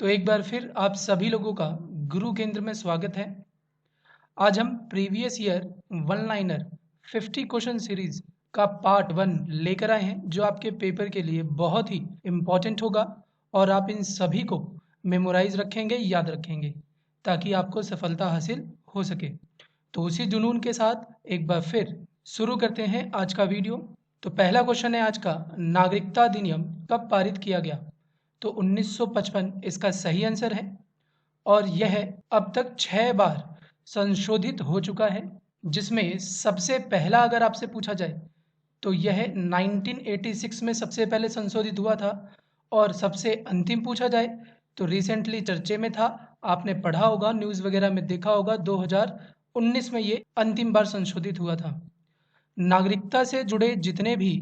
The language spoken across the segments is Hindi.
तो एक बार फिर आप सभी लोगों का गुरु केंद्र में स्वागत है। आज हम previous year one liner 50 question series का पार्ट 1 लेकर आए हैं, जो आपके पेपर के लिए बहुत ही इम्पोर्टेंट होगा और आप इन सभी को मेमोराइज रखेंगे, याद रखेंगे, ताकि आपको सफलता हासिल हो सके। तो उसी जुनून के साथ एक बार फिर शुरू करते हैं आज का वीडियो। तो पहला क्वेश्चन है आज का, नागरिकता अधिनियम कब पारित किया गया? तो 1955 इसका सही आंसर है और यह अब तक 6 बार संशोधित हो चुका है, जिसमें सबसे पहला अगर आपसे पूछा जाए तो यह 1986 में सबसे पहले संशोधित हुआ था और सबसे अंतिम पूछा जाए तो रिसेंटली चर्चे में था, आपने पढ़ा होगा, न्यूज़ वगैरह में देखा होगा, 2019 में ये अंतिम बार संशोधित हुआ था। नागरिकता से जुड़े जितने भी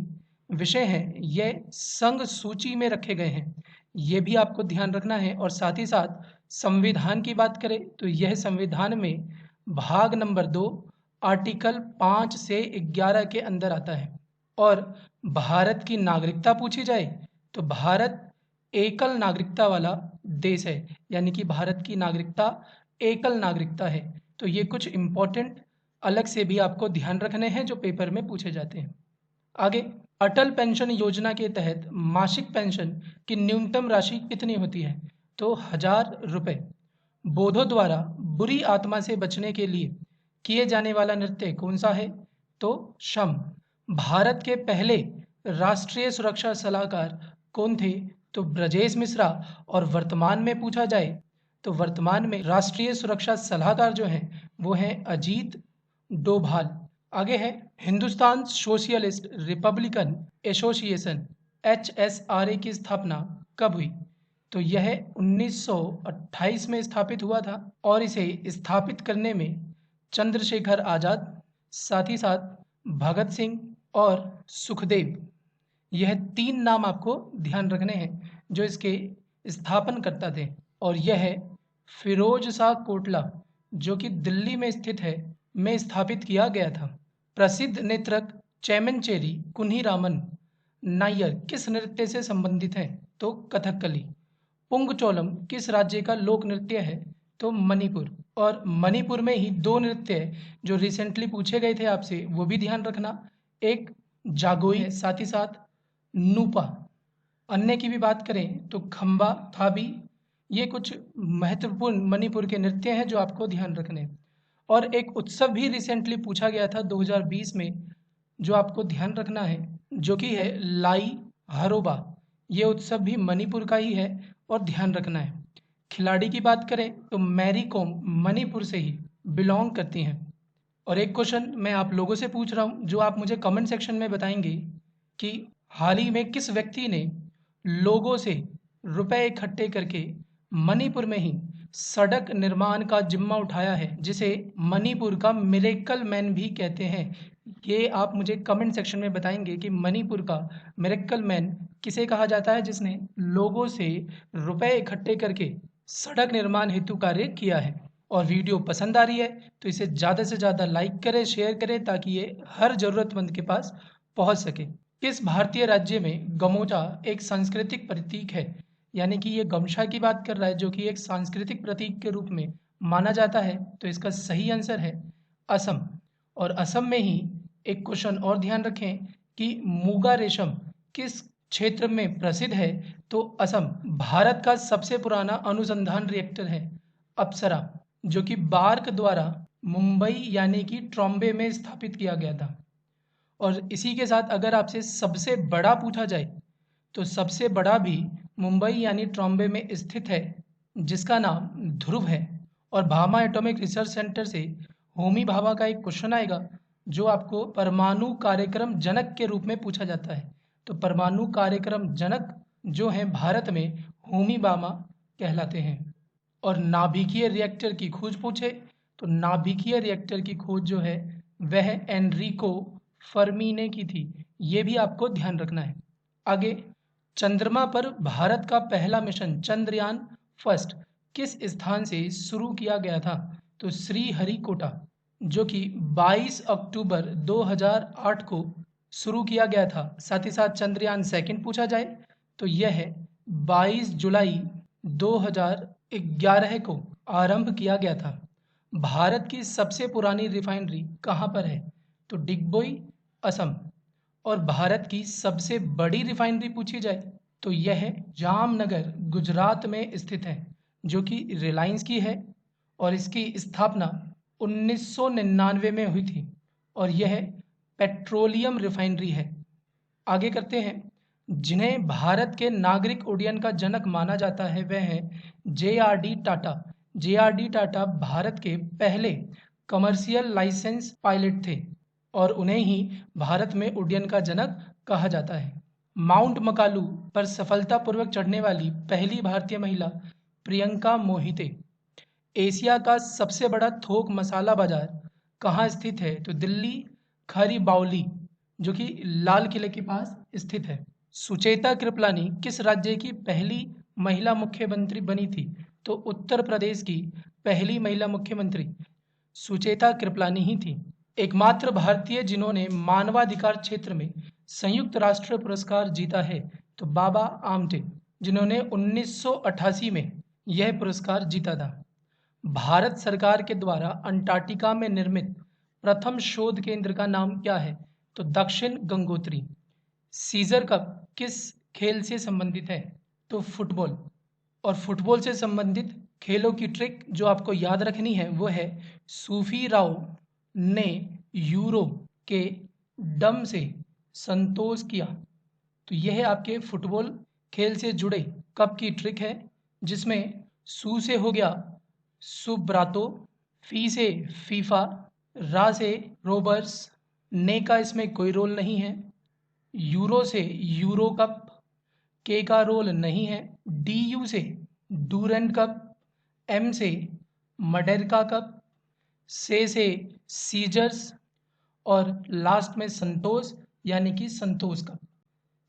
विषय हैं ये संघ सूची में रखे गए हैं, ये भी आपको ध्यान रखना है। और साथ ही साथ संविधान की बात करें तो यह संविधान में भाग नंबर 2 आर्टिकल 5 से 11 के अंदर आता है। और भारत की नागरिकता पूछी जाए तो भारत एकल नागरिकता वाला देश है, यानी कि भारत की नागरिकता एकल नागरिकता है। तो ये कुछ इम्पोर्टेंट अलग से भी आपको ध्यान रखने हैं जो पेपर में पूछे जाते हैं। आगे, अटल पेंशन योजना के तहत मासिक पेंशन की न्यूनतम राशि कितनी होती है? तो 1000 रुपये। बोधों द्वारा बुरी आत्मा से बचने के लिए किए जाने वाला नृत्य कौन सा है? तो शम। भारत के पहले राष्ट्रीय सुरक्षा सलाहकार कौन थे? तो ब्रजेश मिश्रा। और वर्तमान में पूछा जाए तो वर्तमान में राष्ट्रीय सुरक्षा सलाहकार जो हैं वो हैं अजीत डोभाल। आगे है, Hindustan socialist Republican association HSRA की स्थापना कब हुई? तो यह 1928 में स्थापित हुआ था और इसे स्थापित करने में चंद्रशेखर आज़ाद, साथ ही साथ भगत सिंह और सुखदेव, यह 3 नाम आपको ध्यान रखने हैं जो इसके स्थापनकर्ता थे। और यह है फिरोज शाह कोटला, जो कि दिल्ली में स्थित है, में स्थापित किया गया था। प्रसिद्ध नृत्यक चेमनचेरी कुन्हीरामन नायर किस नृत्य से संबंधित हैं? तो कथकली। पुंगचोलम किस राज्य का लोक नृत्य है? तो मणिपुर। और मणिपुर में ही 2 नृत्य जो रिसेंटली पूछे गए थे आपसे, वो भी ध्यान रखना, एक जागोई है, साथ ही साथ नूपा। अन्य की भी बात करें तो खंबा, थाबी, ये कुछ महत्वपूर्ण मणिपुर के नृत्य हैं जो आपको ध्यान रखने हैं। और एक उत्सव भी रिसेंटली पूछा गया था 2020 में, जो आपको ध्यान रखना है, जो कि है लाई हरोबा। ये उत्सव भी मणिपुर का ही है और ध्यान रखना है। खिलाड़ी की बात करें तो मैरी कॉम मणिपुर से ही बिलोंग करती हैं। और एक क्वेश्चन मैं आप लोगों से पूछ रहा हूँ, जो आप मुझे कमेंट सेक्शन में बताएंगे कि हाल ही में किस व्यक्ति ने लोगों से रुपए इकट्ठे करके मणिपुर में ही सड़क निर्माण का जिम्मा उठाया है, जिसे मणिपुर का मिरेकल मैन भी कहते हैं। ये आप मुझे कमेंट सेक्शन में बताएंगे कि मणिपुर का मिरेकल मैन किसे कहा जाता है, जिसने लोगों से रुपए इकट्ठे करके सड़क निर्माण हेतु कार्य किया है। और वीडियो पसंद आ रही है तो इसे ज़्यादा से ज़्यादा लाइक करें, शेयर करें, ताकि ये हर ज़रूरतमंद के पास पहुंच सके। किस भारतीय राज्य में गमोचा एक सांस्कृतिक प्रतीक है? यानी कि ये गमछा की बात कर रहा है, जो कि एक सांस्कृतिक प्रतीक के रूप में माना जाता है। तो इसका सही आंसर है असम। और असम में ही एक क्वेश्चन और ध्यान रखें कि मूगा रेशम किस क्षेत्र में प्रसिद्ध है? तो असम। भारत का सबसे पुराना अनुसंधान रिएक्टर है अप्सरा, जो कि बार्क द्वारा मुंबई यानी कि ट्रॉम्बे में स्थापित किया गया था। और इसी के साथ अगर आपसे सबसे बड़ा पूछा जाए तो सबसे बड़ा भी मुंबई यानी ट्रॉम्बे में स्थित है, जिसका नाम ध्रुव है। और भामा एटॉमिक रिसर्च सेंटर से होमी भाभा का एक क्वेश्चन आएगा, जो आपको परमाणु कार्यक्रम जनक के रूप में पूछा जाता है। तो परमाणु कार्यक्रम जनक जो हैं भारत में होमी भाभा कहलाते हैं। और नाभिकीय रिएक्टर की खोज पूछे तो नाभिकीय रिएक्टर की खोज जो है वह एनरिको फर्मी ने की थी। ये भी आपको ध्यान रखना है। आगे, चंद्रमा पर भारत का पहला मिशन चंद्रयान फर्स्ट किस स्थान से शुरू किया गया था? तो श्रीहरिकोटा, जो कि 22 अक्टूबर 2008 को शुरू किया गया था। साथ ही साथ चंद्रयान सेकंड पूछा जाए तो यह है 22 जुलाई 2011 को आरंभ किया गया था। भारत की सबसे पुरानी रिफाइनरी कहाँ पर है? तो डिगबोई, असम। और भारत की सबसे बड़ी रिफाइनरी पूछी जाए तो यह है जामनगर, गुजरात में स्थित है, जो कि रिलायंस की है और इसकी स्थापना 1999 में हुई थी और यह पेट्रोलियम रिफाइनरी है। आगे करते हैं। जिन्हें भारत के नागरिक उड्डयन का जनक माना जाता है वह है जे.आर.डी. टाटा। जे.आर.डी. टाटा भारत के पहले कमर्शियल लाइसेंस पायलट थे और उन्हें ही भारत में उड्डयन का जनक कहा जाता है। माउंट मकालू पर सफलतापूर्वक चढ़ने वाली पहली भारतीय महिला प्रियंका मोहिते। एशिया का सबसे बड़ा थोक मसाला बाजार कहाँ स्थित है? तो दिल्ली खरीबाउली, जो कि लाल किले के पास स्थित है। सुचेता कृपलानी किस राज्य की पहली महिला मुख्यमंत्री बनी थी? तो उत्तर प्रदेश की पहली महिला मुख्यमंत्री सुचेता कृपलानी ही थी। एकमात्र भारतीय जिन्होंने मानवाधिकार क्षेत्र में संयुक्त राष्ट्र पुरस्कार जीता है तो बाबा आमटे, जिन्होंने 1988 में यह पुरस्कार जीता था। भारत सरकार के द्वारा अंटार्कटिका में निर्मित प्रथम शोध केंद्र का नाम क्या है? तो दक्षिण गंगोत्री। सीजर कप किस खेल से संबंधित है? तो फुटबॉल। और फुटबॉल से संबंधित खेलों की ट्रिक जो आपको याद रखनी है वो है सूफी राव ने यूरो के डम से संतोष किया। तो यह आपके फुटबॉल खेल से जुड़े कप की ट्रिक है, जिसमें सू से हो गया सुब्रातो, फी से फीफा, रा से रोबर्स, ने का इसमें कोई रोल नहीं है, यूरो से यूरो कप, के का रोल नहीं है, डी यू से डूरेंट कप, एम से मडेरका कप, से सीजर्स और लास्ट में संतोष यानी कि संतोष कप।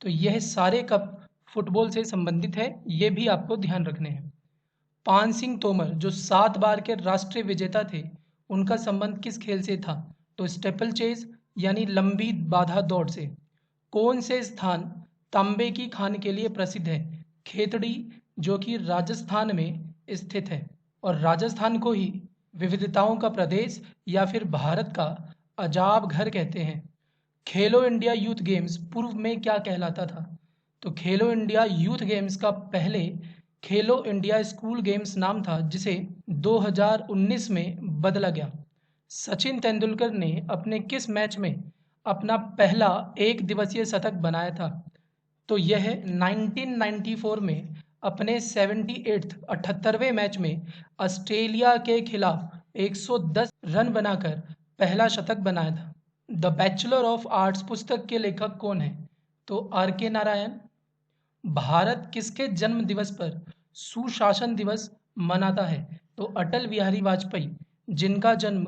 तो यह सारे कप फुटबॉल से संबंधित है, ये भी आपको ध्यान रखने हैं। पान सिंह तोमर जो 7 बार के राष्ट्रीय विजेता थे, उनका संबंध किस खेल से था? तो स्टेपल चेज यानी लंबी बाधा दौड़ से। कौन से स्थान तांबे की खान के लिए प्रसिद्ध है? खेतड़ी, जो कि राजस्थान में स्थित है और राजस्थान को ही विविधताओं का प्रदेश या फिर भारत का अजाब घर कहते हैं। खेलो इंडिया यूथ गेम्स पूर्व में क्या कहलाता था? तो खेलो इंडिया यूथ गेम्स का पहले खेलो इंडिया स्कूल गेम्स नाम था, जिसे 2019 में बदला गया। सचिन तेंदुलकर ने अपने किस मैच में अपना पहला एक दिवसीय शतक बनाया था? तो यह 1994 में अपने 78वें मैच में ऑस्ट्रेलिया के खिलाफ 110 रन बनाकर पहला शतक बनाया था। द बैचलर ऑफ आर्ट्स पुस्तक के लेखक कौन है? तो आर.के. नारायण। भारत किसके जन्म दिवस पर सुशासन दिवस मनाता है? तो अटल बिहारी वाजपेयी, जिनका जन्म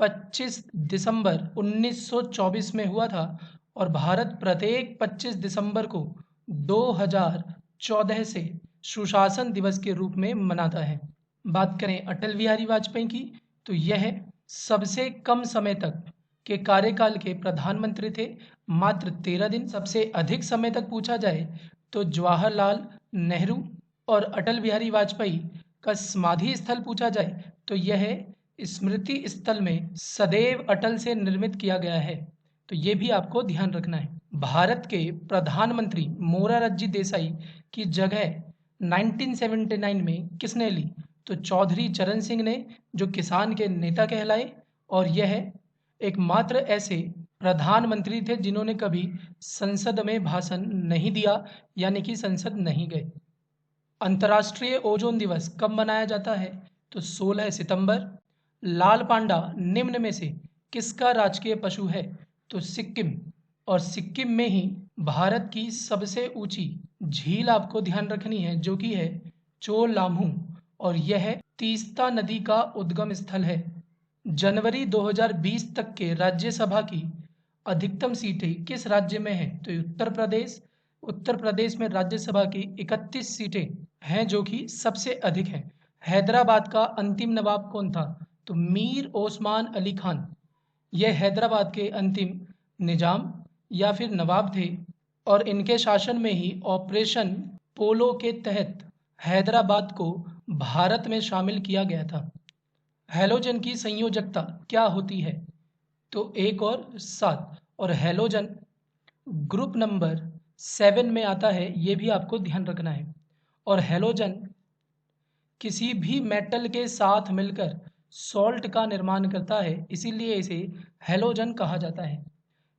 25 दिसंबर 1924 में हुआ था और भारत प्रत्येक 25 दिसंबर को 2014 से सुशासन दिवस के रूप में मनाता है। बात करें अटल बिहारी वाजपेयी की, तो यह सबसे कम समय तक के कार्यकाल के प्रधानमंत्री थे, मात्र 13 दिन। सबसे अधिक समय तक पूछा जाए तो जवाहरलाल नेहरू। और अटल बिहारी वाजपेयी का समाधि स्थल पूछा जाए तो यह स्मृति स्थल में सदैव अटल से निर्मित किया गया है। तो ये भी आपको ध्यान रखना है। भारत के प्रधानमंत्री मोरारजी देसाई की जगह 1979 में किसने ली? तो चौधरी चरण सिंह ने, जो किसान के नेता कहलाए और यह एकमात्र ऐसे प्रधानमंत्री थे जिन्होंने कभी संसद में भाषण नहीं दिया, यानी कि संसद नहीं गए। अंतर्राष्ट्रीय ओजोन दिवस कब मनाया जाता है? तो 16 सितंबर। लाल पांडा निम्न में से किसका राजकीय पशु है? तो सिक्किम। और सिक्किम में ही भारत की सबसे ऊंची झील आपको ध्यान रखनी है, जो कि है चोलामू, और यह तीस्ता नदी का उद्गम स्थल है। जनवरी 2020 तक के राज्यसभा की अधिकतम सीटें किस राज्य में हैं? तो उत्तर प्रदेश। उत्तर प्रदेश में राज्यसभा की 31 सीटें हैं, जो कि सबसे अधिक हैं। हैदराबाद का अंतिम नवाब कौन था? तो मीर ओस्मान अली खान। यह हैदराबाद के अंतिम निजाम या फिर नवाब थे और इनके शासन में ही ऑपरेशन पोलो के तहत हैदराबाद को भारत में शामिल किया गया था? हैलोजन की संयोजकता क्या होती है? तो 1 और 7। और हैलोजन ग्रुप नंबर 7 में आता है, ये भी आपको ध्यान रखना है। और हैलोजन किसी भी मेटल के साथ मिलकर सॉल्ट का निर्माण करता है, इसीलिए इसे हैलोजन कहा जाता है।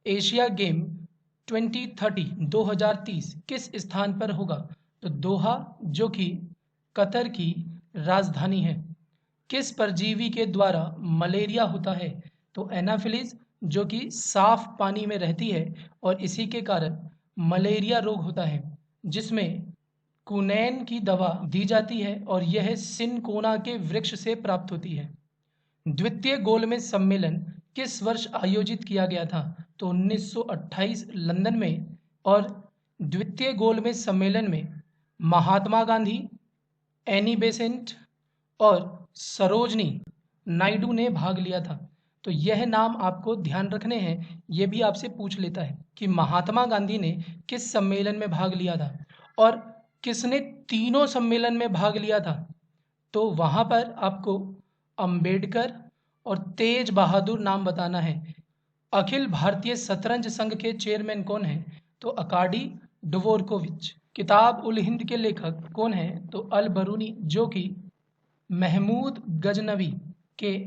एशिया गेम 2030 किस स्थान पर होगा? तो दोहा, जो कि कतर की राजधानी है। किस परजीवी के द्वारा मलेरिया होता है? तो एनाफिलिस, जो कि साफ पानी में रहती है और इसी के कारण मलेरिया रोग होता है, जिसमें कुनैन की दवा दी जाती है और यह सिनकोना के वृक्ष से प्राप्त होती है। द्वितीय गोलमेज सम्मेलन किस वर्ष आयोजित किया गया था? तो 1928 लंदन में। और द्वितीय गोलमेज सम्मेलन में महात्मा गांधी, एनी बेसेंट और सरोजनी नायडू ने भाग लिया था। तो यह नाम आपको ध्यान रखने हैं, ये भी आपसे पूछ लेता है कि महात्मा गांधी ने किस सम्मेलन में भाग लिया था और किसने तीनों सम्मेलन में भाग लिया था? तो वहाँ पर आपको अंबेडकर और तेज बहादुर नाम बताना है। अखिल भारतीय शतरंज संघ के चेयरमैन कौन हैं? तो अकाडी डवोरकोविच। किताब उल हिंद के लेखक कौन हैं? तो अल बरूनी, जो कि महमूद गजनवी के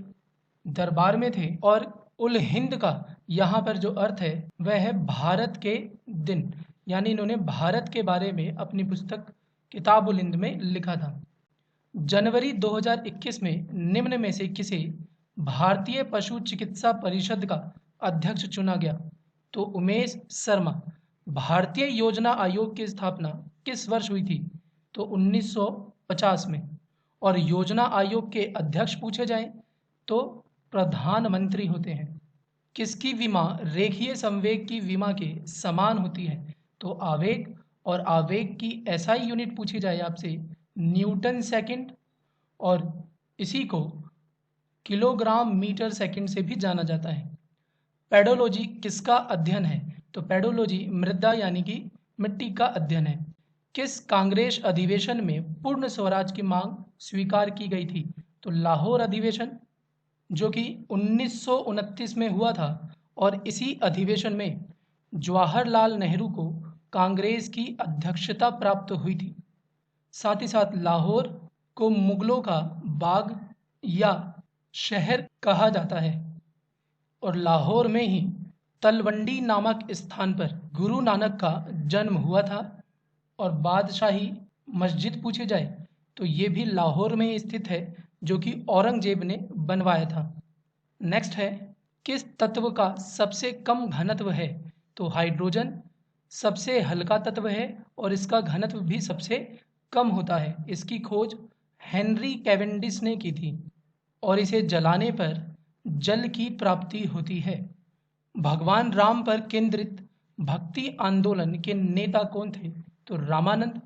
दरबार में थे। और उल हिंद का यहाँ पर जो अर्थ है वह है भारत के दिन, यानी इन्होंने भारत के बारे में अपनी पुस्तक किताब उल हिंद में लिखा था। जनवरी 2021 में निम्न में से किसे भारतीय पशु चिकित्सा परिषद का अध्यक्ष चुना गया? तो उमेश शर्मा। भारतीय योजना आयोग की स्थापना किस वर्ष हुई थी? तो 1950 में। और योजना आयोग के अध्यक्ष पूछे जाएं तो प्रधानमंत्री होते हैं। किसकी विमा रेखीय संवेग की विमा के समान होती है? तो आवेग। और आवेग की एसआई यूनिट पूछी जाए आपसे, न्यूटन सेकंड, और इसी को किलोग्राम मीटर सेकंड से भी जाना जाता है। पेडोलॉजी किसका अध्ययन है? तो पेडोलॉजी मृदा यानी कि मिट्टी का अध्ययन है। किस कांग्रेस अधिवेशन में पूर्ण स्वराज की मांग स्वीकार की गई थी? तो लाहौर अधिवेशन, जो कि 1929 में हुआ था। और इसी अधिवेशन में जवाहरलाल नेहरू को कांग्रेस की अध्यक्षता प्राप्त हुई थी। साथ ही साथ लाहौर को मुगलों का बाग या शहर कहा जाता है। और लाहौर में ही तलवंडी नामक स्थान पर गुरु नानक का जन्म हुआ था। और बादशाही मस्जिद पूछी जाए तो ये भी लाहौर में ही स्थित है, जो कि औरंगजेब ने बनवाया था। नेक्स्ट है, किस तत्व का सबसे कम घनत्व है? तो हाइड्रोजन सबसे हल्का तत्व है और इसका घनत्व भी सबसे कम होता है। इसकी खोज हेनरी कैवेंडिश ने की थी और इसे जलाने पर जल की प्राप्ति होती है। भगवान राम पर केंद्रित भक्ति आंदोलन के नेता कौन थे? तो रामानंद।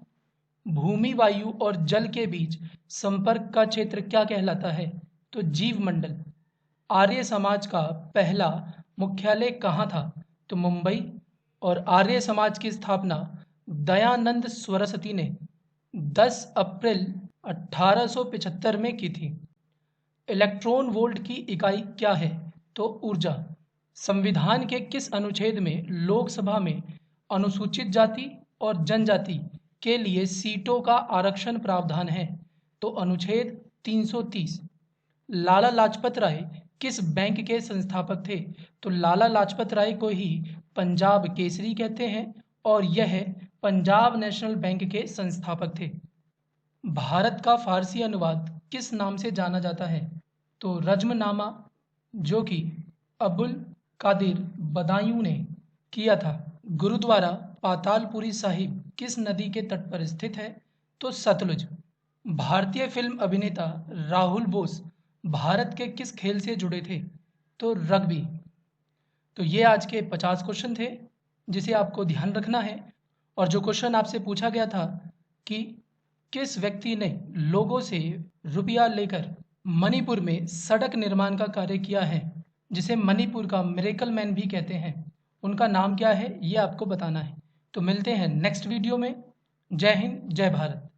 भूमि, वायु और जल के बीच संपर्क का क्षेत्र क्या कहलाता है? तो जीव मंडल। आर्य समाज का पहला मुख्यालय कहाँ था? तो मुंबई। और आर्य समाज की स्थापना दयानंद सरस्वती ने 10 अप्रैल 1875 में की थी। इलेक्ट्रॉन वोल्ट की इकाई क्या है? तो ऊर्जा। संविधान के किस अनुच्छेद में लोकसभा में अनुसूचित जाति और जनजाति के लिए सीटों का आरक्षण प्रावधान है? तो अनुच्छेद 330। लाला लाजपत राय किस बैंक के संस्थापक थे? तो लाला लाजपत राय को ही पंजाब केसरी कहते हैं और यह पंजाब नेशनल बैंक के संस्थापक थे। भारत का फारसी अनुवाद किस नाम से जाना जाता है? तो रज्मनामा, जो कि अबुल कादिर बदायूं ने किया था। गुरुद्वारा पातालपुरी साहिब किस नदी के तट पर स्थित है? तो सतलुज। भारतीय फिल्म अभिनेता राहुल बोस भारत के किस खेल से जुड़े थे? तो रग्बी। तो ये आज के 50 क्वेश्चन थे जिसे आपको ध्यान रखना है। और जो क्वेश्चन आपसे पूछा गया था कि किस व्यक्ति ने लोगों से रुपया लेकर मणिपुर में सड़क निर्माण का कार्य किया है, जिसे मणिपुर का मिरेकल मैन भी कहते हैं, उनका नाम क्या है ये आपको बताना है। तो मिलते हैं नेक्स्ट वीडियो में। जय हिंद, जय भारत।